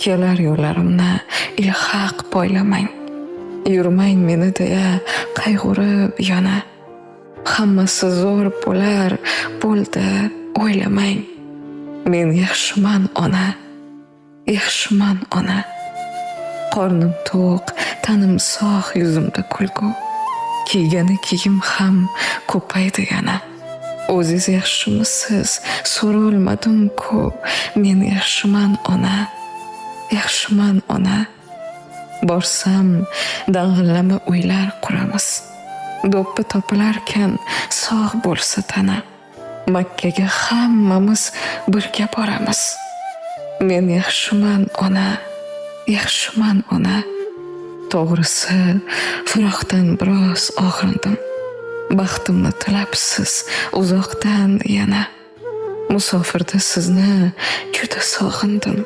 kelar yo'llarimni ilhaq poylamang. Yurmang meni deya qayg'urib yana. Hammasi zo'r bo'lar, bo'ldi, o'ylamang. Men yaxshiman ona, yaxshiman ona. Qornim to'q, tanim sog', yuzimda kulgu. Kiygani kiyim ham ko'paydi yana. O'zingiz yaxshimisiz? So'rolmadim-ku. Men yaxshiman ona, yaxshiman ona. Borsam dang'illama uylar quramiz. Do'ppi topilarkan sog' bo'lsa tana. Makkaga hammamiz birga boramiz. Men yaxshiman ona, yaxshiman ona. To'g'risi, firoqdan biroz og'rindim. Baxtimni tilabsiz uzoqdan yana. Musofirda sizni juda sog'indim.